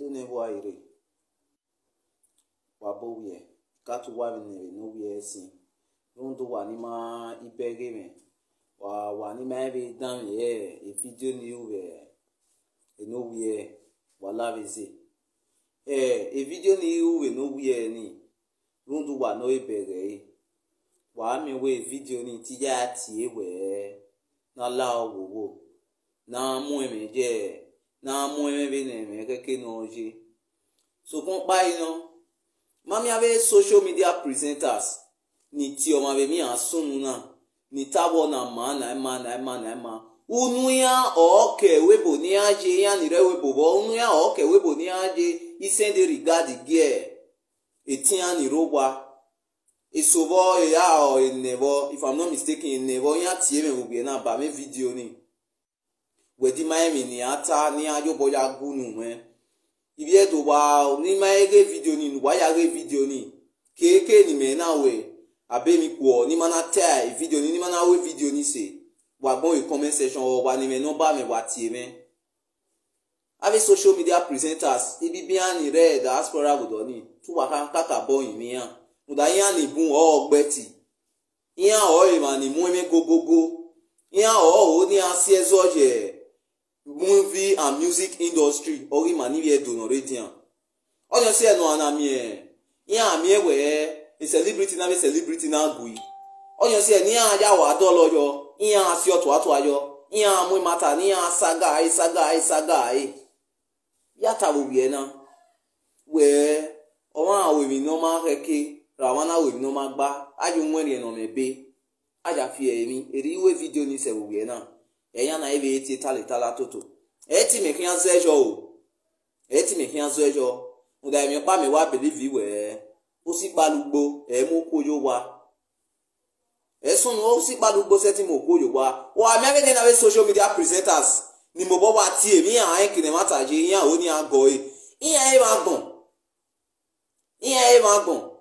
never ire. Wabowie. Katu wabine no we sin. Don't do wanima ibege me. Wanima ebe down here. A video new no we wala visit. A video new we no we ni. Don't do what no ibege. Wa me we video ni tija ti we na la wo na mu eme je na mu eme be na me keke no je so kon pa ino mami ave social media presenters ni ti o ma be mi asunu na ni tabo na ma unu ya oke webo ni aje ya ni re webo bo unu ya oke webo ni aje isende regard ge etian ni rowa isobo ya o never, if I'm not mistaken, never ya tie me wo na ba me video ni we di mai mi ni ata ni ajo boya gunu me ibi e to wa ni mai ge video ni wa ya ge video ni keke ni me na we abe mi ko ni mana tie video ni mana we video ni se wa gbon e comment section o wa ni me no ba me wa tie me ave social media presenters ibi bi ani re diaspora go do ni tu wa ka bo yin mi an muda yan ni bun ogbeti yan o e ma ni mu eme gogogo yan o ni asiezo je movie and music industry ori ma ni be do no radian onyo se no ana mi yan mi ewe a celebrity na gui onyo se ni yan ja wa do lojo yan asi oto ayo yan mu mata ni yan saga ya ta wo bi na we o wa we mi no ma reke rawana we no magba aju nwere no mebe aja fi emi eri iwe video ni se wo na eyan na ebe eti talitala toto eti me kian zejo o eti me kian zejo uda mi pa mi wa believe we o si palugbo e mo koyo wa esun o si palugbo se ti mo koyo wa wa me be na we social media presenters ni mo bo wa ti emi an kire mata je yan o ni ago iyan e ma gbon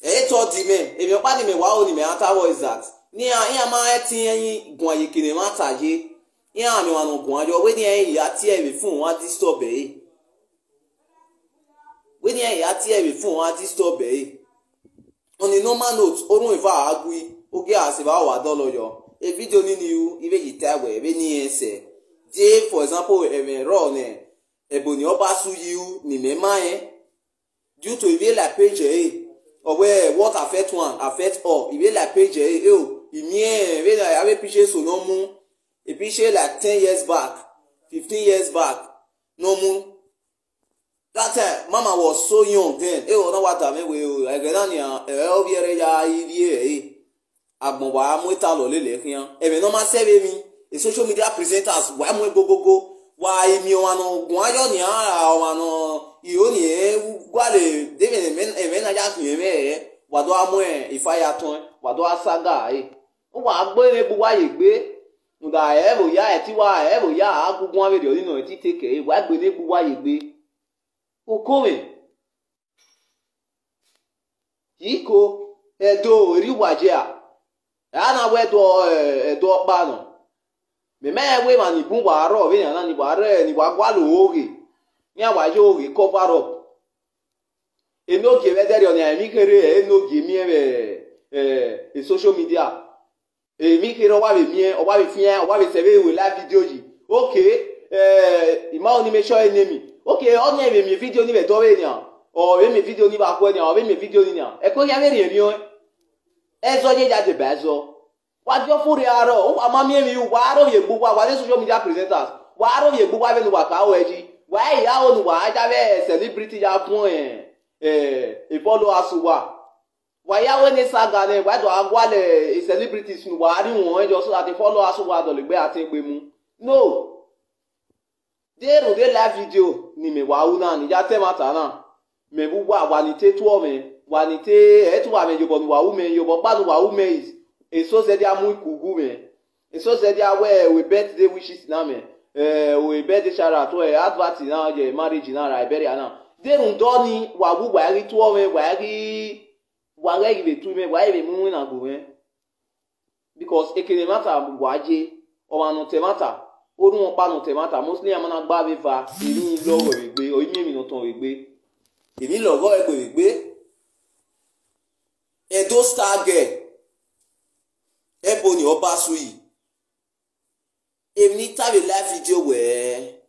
eto di me ebe pa ni me wa o ni me ata what is that ni ya ma eti yin gun aye kini ma taje ya mi wa no gun ajo we ni yin ya ti e fun wa disturb e we ni yin ya ti e fun wa disturb e on a normal note orun ifa agui oge ase ba wa do loyo e video ni you ibe yita we ebe ni ese je for example eme ro ne Ebony oba su you ni me ma due to ibe la page or where what affect one affect all if you like page imien we na have picture so no mu a picture like 10 years back 15 years back no mu that time mama was so young then o no what am we again ni obi ere ya iri agbon wa mu ta lo lele kian e no ma serve mi a social media presenters wa mu gogogo wa emi o anu gun ayo ni ara o anu iyo ni gwale deve men na ja kun me wa do amu ifaya ton wa do asaga o wa gbe ne bu wa ye gbe nda e bo ya ti wa e bo ya agugun ave de ninu ti teke wa gbe ne bu wa ye gbe o ko me iko edo ri waje a na we do pa no me we ma ni bu wa ro we na ni wa re ni wa gwa lo oge ni awa yo we cover up enoge we there on emi kere enoge mi e social media emi kere wa be mi o wa be fian o wa be sebe we live video yi okay ima oni me show enemy okay on e be mi video ni be do we ni o be mi video ni ba ko ni o be mi video ni e ko ya be re mi o e zo je ja de ba zo wa jo furi aro o wa ma mi emi wa ro ye gbugbo wa ni social media presenters wa ro ye gbugbo be ni wa ka o eji why ya onu wa ja be celebrity ya fun e follow asuwa why ya we ni saga ne why do agwale celebrities nu wa ri won jo so that the follow asuwa do le gbe ati gbe mu no de live video ni me wa una ni ja te mata na me bu wa ni te tu o me wa ni te e tu wa me yo bo wa u me yo bo pa nu wa u me is e so se dia mu ikugu me e so se dia we birthday wishes na me we birthday shout out we advert na je marriage na Liberia na de run do ni wa gu wa ri tu o me wa ri be tu me wa be mu na go me because ekele mata wa je o ma no te mata Oru won pa no temata mostly amana gba be va emi logo egbe o emi no ton egbe emi logo egbe Edo star girl Ebony Obasui emi ta be live video we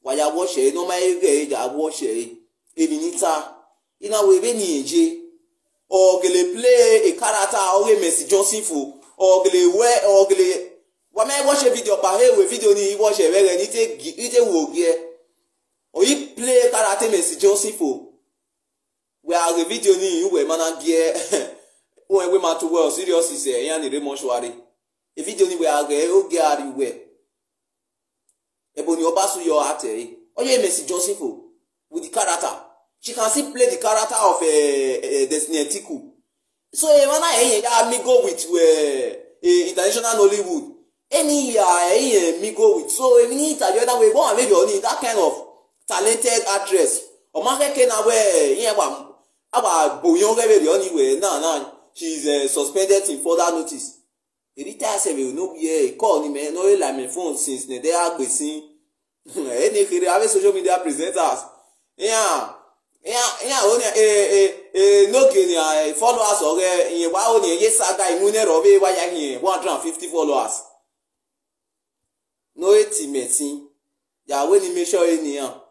wa ya watch e no ma ege ja watch e emi ni ta ina we be ni eje o gele play a character o we Mercy Johnson fo o gele we o gele wa me watch video pa he we video ni watch e were ni te wo gie o yi play character Mercy Johnson fo we are the video ni we mana gie when we ma to well serious is yan ni remonsuari e video ni we are ge o gie ari we Ebony Obasui your ate o ye Mercy Johnson fo with the character she can still play the character of Destiny Etiku so e mana ya me go with international Hollywood any year me go with so if need to other way go and maybe only that kind of talented actress o ma keke na we yen aba boyon rebe only way now she is suspended in further notice e retire say we no be call ni me no like my phone since they are gbesin any kiri ave social media presenters only no get followers or yen wa only ye saga imune robe wa ya yen 150 followers no etimetin ya we ni make sure eniyan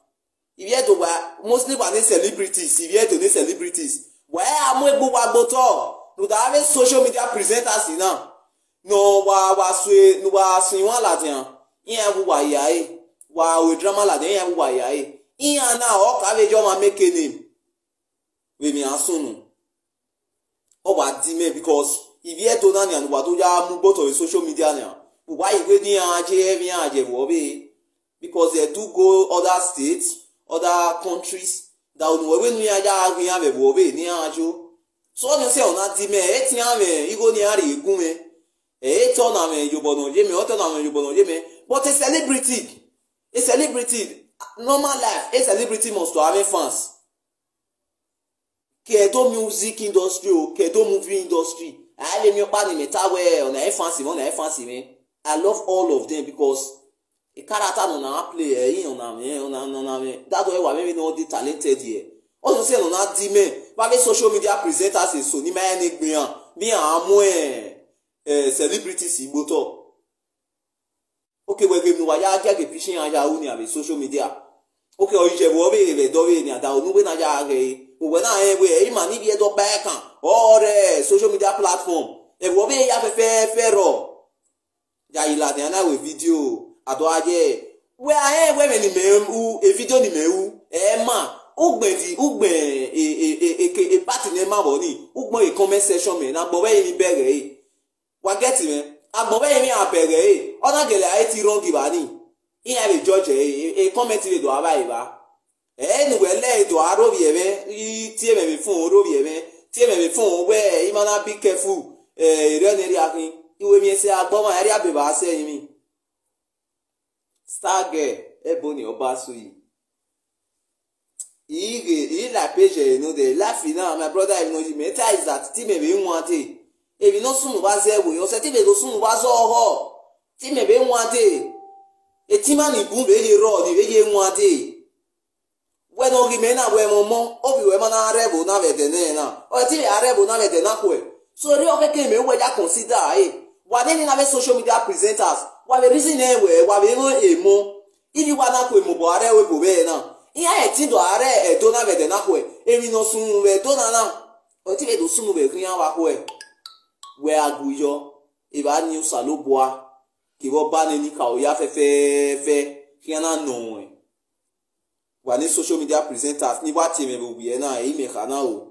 if you to mostly by celebrities if you to the celebrities where am egbo wa gbo to no da have social media presenters now no wa swin wa la den yen bu wa ya wa we drama la den yen bu wa ya yen na o ka be jo ma make name we mi asunu o wa di me because if you to na ni anu wa to ya mu gbo to social media now why you ni aje wo be because they do go other states other countries that we ni aja agin ave wo be ni ajo so you say ona di me eti ame igo ni ari egun me e to na me yobono je me o to na me yobono je me but a celebrity normal life a celebrity must to have fans kedo music industry o kedo movie industry ale mi pa ni meta we ona fancy me I love all of them because a character no na play on me that way wa maybe no the talented here also say no na di me ba be social media presenters so ni ma ni gbian bi amu celebrities igbo to okay we gbe mi wa ya je ke pishin aya u ni abi social media okay o je wo be do we ni ada onu we na ja ge we na we ma ni bi e do ba kan or social media platform e wo be ya fe ro ya ila de na we video ado aje we we ni me u e video ni me u ma ugbe e party ne ma bo ni ugbo e comment section me na gbo we ni bere wa get me agbo we ni abere ona gele ai ti wrong ba ni iya be judge e comment le do aba iba ni we le do aro bi ebe ti e me fun oro bi ebe ti e me fun we ima na be careful ere ni ri akin iwe mi se agbo ma ri abeba se yin mi star girl Ebony Obasui he like page you know the laugh now my brother you know the matter is that ti me be want e if you no sunu ba ze we o se ti be do sunu ba zo ho ti me be want e ti ma ni bu be le ro ni be ye want e we no gi me na we mo o bi we ma na rebo na ve de na o ti be rebo na ve de na ko e so ri o keke me we ja consider wa ni na be social media presenters wa be reason e we wa be no emo if you wa na ko emo bo are we bo be na iya e ti do are e do na ve de na ko e emi no sun we do na o ti be do sun be kun wa ko e we aguyo e ba ni usaloboa ki wo ba ni ka o ya fe ki na no e wa ni social media presenters ni wa ti me bo bi e na e me kana o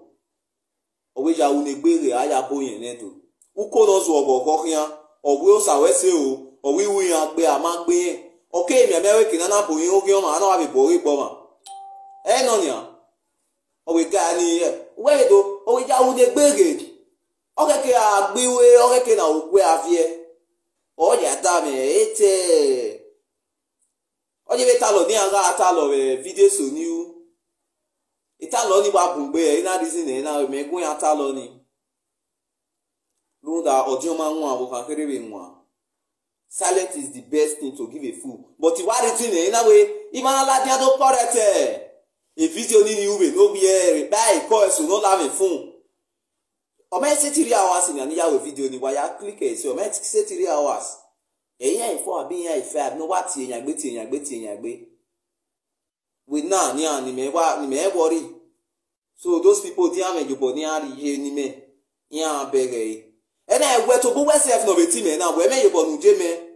we ja u ne gbere aya bo yen ne do uko no zo obo ko kian o we o sa we se o wi wi yan gbe a ma gbe o ke mi amewe ki na bo yin o ki o ma na wa bi bo ri gbo ma no ni o we ga ni we do o we ja u ne gbere o ke agbiwe o ke na ogwe avie o ya da me ete o je beta lo ni aga ata lo video so ni u ita lo ni wa bugbe na reason na me gun ata lo ni lunda audio ma nwa bo kan kere be nwa Silence is the best thing to give a fool. But if what is in a way, even a lad don't correct a video need you will no be buy course will not have a phone. Or may say 3 hours in an hour video ni why I click it so may say 3 hours. A for being a fair no what in your betting. With now near ni me worry. So those people damage your body ni me. Yeah, beg. And I went to go west no team now. We may you born Jimmy.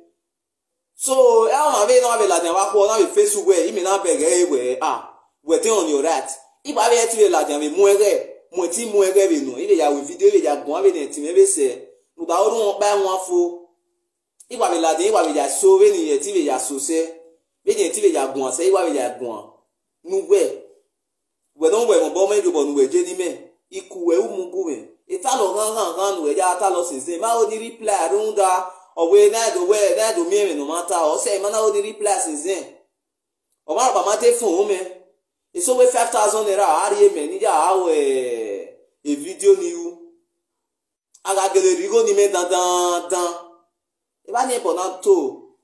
So I may not be like a Facebook where you may not beg where we're on your rat. If I had to like a more team more revenue, if I will video ya go in team maybe say, but I don't buy one fool. If I will like it, I will just so many TV ya so say, maybe TV ya go say, why will ya go? No way. We don't wear a bomb you born with Jenny me. Equal mugu. Italo ran we ya talo since ma o di reply runda o we na do me no matter o say ma na o di reply since o ma ba ma te phone me e so we 5,000 naira ari me ni ja awo e video ni u aga gele rigo ni me dan e ba ni bona to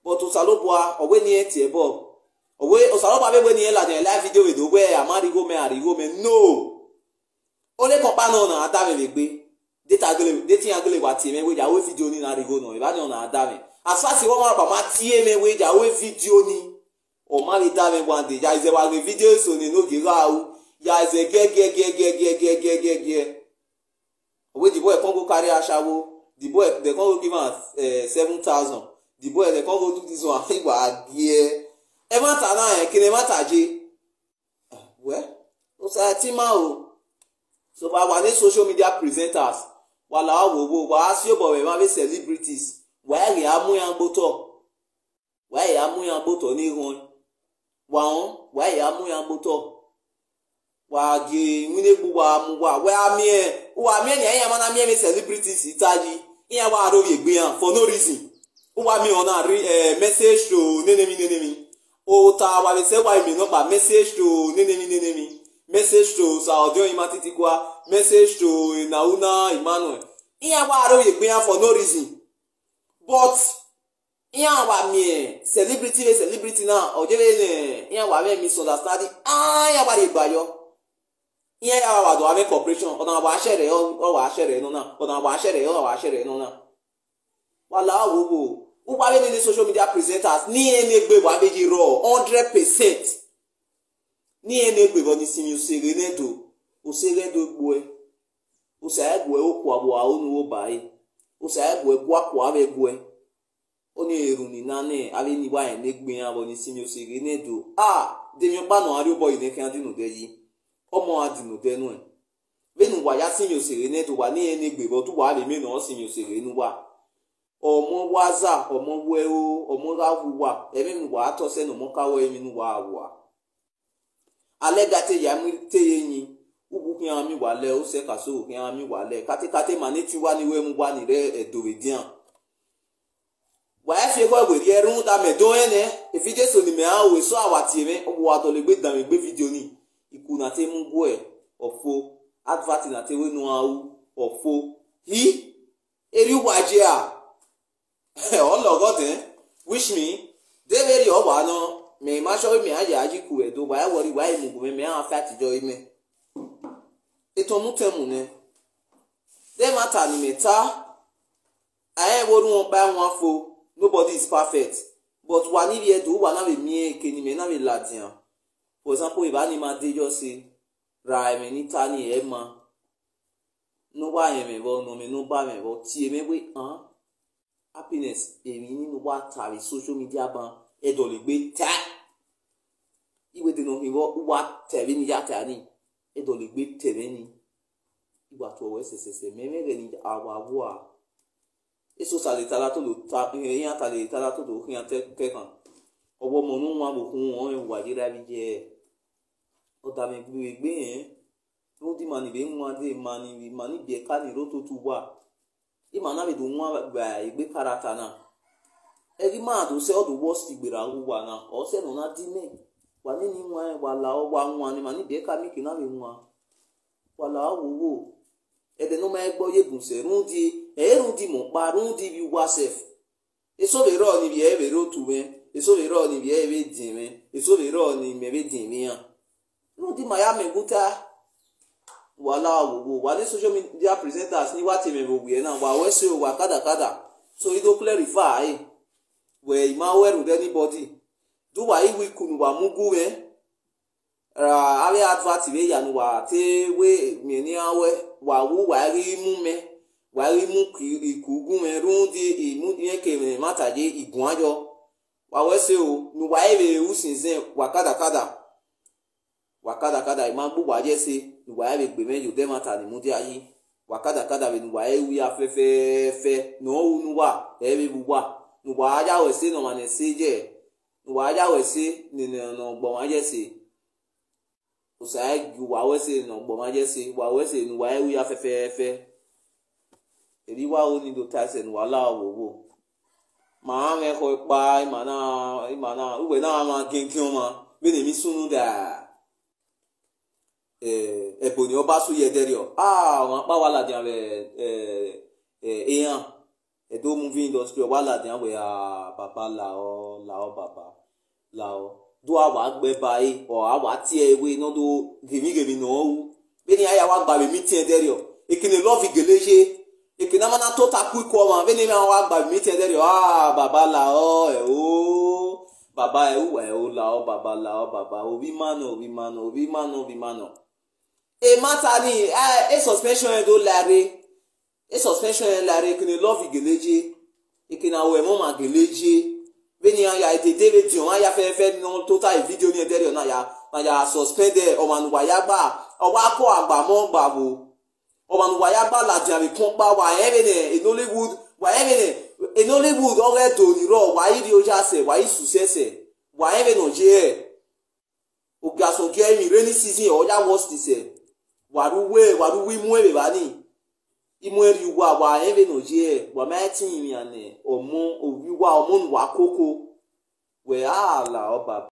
but to salobua o we ni eti e bo o we o salobua be we ni la den live video we do we amarigo me no. Only papa no na adame legbe dating agele wa ti me we ja we video ni na rigo no e ba ni na adame as far as one man papa tie me we ja we video ni o ma le dame one day ja is a video so ni no gi ra o ya is a ge we the boy come go carry ashawo the boy they come go give am 7,000 the boy they come go do this one igba gie e ma ta na kini ma ta je we o sa ti ma o. So our social media presenters, while our wa asio boy ma be celebrities, why we amu yan boto ni hon. Why amu yan boto. Wa ge nwine gbu wa mu wa mi ni yan ma na mi celebrities itaji. Iyan wa ro ye gbe yan for no reason. Wa mi on message to nenemi. O ta wa be say why mi no ba message to nenemi. Message to Saudio Imatitikwa, message to Nauna Emmanuel. Iyan wa aro ye gbe for no reason. But iyan wa mi celebrity na ojele iyan wa me misunderstanding. Iyan wa re gbayo. Iyan wa do ame corporation, ona wa sere o wa sere no na. Ona wa sere o wa sere no na. Wala wo wa be ni social media presenters ni enegbe wa beji raw 100%. Ni enegbe bo ni simi oseredo gboe o sa egwe o kwa bo onu wo bai o sa egwe kwa ave gwe oni eru ni nane ave ni wa enegbe yan bo ni simi oseredo de mi pa no ari boy ne kan dinu de yi omo adinu de nu e benu wa ya simi oseredo wa ni enegbe bo tu wa le mi no simi oserenu wa omo waza omo we o omo rawu wa emi mi wa to se no mo kawo emi nu wa alegate ya mi teyin ubu ki ami wale o se kaso ki ami wale kate mani ti wa ni we mu wa ni re edowedian wa e fi go we erun da me do ene e video so ni me a we so awati me o wa to le gbe dan me gbe video ni iku na te mu go e ofo advert na te we nu awu ofo hi eri waje all of God wish me they very o wa no me ma show me aji ku edo wa worry wa mu me an fat jo ime eto mutemu ne dem matter ni meta aye worun won pa won fo nobody is perfect but wa ni bi edo wa na be mi ke ni me na be ladian for example if ani ma dey just say ra me ni tani e ma no wa yen me bo no me no ba me bo ti me we happiness e mi ni wa ta social media ban edo le gbe ta iwe de no hiwo wa tebe ni ya ta ni edo le gbe tebe ni igba to we sesese memere ni awa eso sale tala to lo ta yan ta le tala to do yan te kan owo mo nu wa bo kun won wa dira bi je o ta me gbe no di mani be nwa de mani be ka ni ro to tu wa I ma na be do nwa ba igbe karata na eri ma do se o do worst igbera wa na o se no na di me wa ni nwa wa la o wa nwa ni mani be ka mi ki na be nwa wa la wo e de no ma egbo ye gun se run di mo pa run di bi wa sef eso be ro ni be be ro tu me eso be ro ni be be din me eso be ro ni me be din me ya no di maya me guta wala wo wale social media presenters ni wati me bo we na wa we se wa kada so it do clarify where ima weru anybody do wa iwi kunu wa mugu me ave advert we ya nu wa te we me ni awe wa wu wa ri mu me wa ri mu ikugu me run di imu ni ke me mataje igun ajo wa we se o nu wa ebe usinzen wa kada ima gbu wa je se nu wa ebe gbe me yo de mata ni mu di ayi wa kada we nu wa e wi afefe no nu wa ebe bu wa nu wa aja we se no ma ne se je nu wa aja we se ni no gbo ma je se o sa ju wa we se no gbo ma je se wa we se nu wa e wi afefe eri wa o ni do ta se nu wa la wo ma me ko pa imana uwe na ma kinkin ma be ni mi sunu da Ebony oba su ye derio won pa wala dia be eyan edo movie industry wala dia we baba la o baba la o do awa gbe bai o awa ti ewe no do gemi no wu be ni aya wa gba be meeting derio ekene love igeleje ekene mana to ta ku ko ma be ni ma wa gba meeting derio baba la o baba o la o baba la o baba obi mano e mata ni suspension do lare suspension lare ekene love igeleje ekene awe mo ma geleje beni ya tete be dion ya fe no total video ni interior na ya suspended o manu wa ya gba o wa ko agba mo gba bo o manu wa ya gba la dia be kon pa wa e in Hollywood wa in Hollywood o re do ni ro wa yi o ja se wa yi success wa e no je o ga so ge mi rainy season o ya worst se waru wi mu e be ba ni imu eri wa ebe no je wa ma tin mi ane omu owi wa omu wa koko we ala oba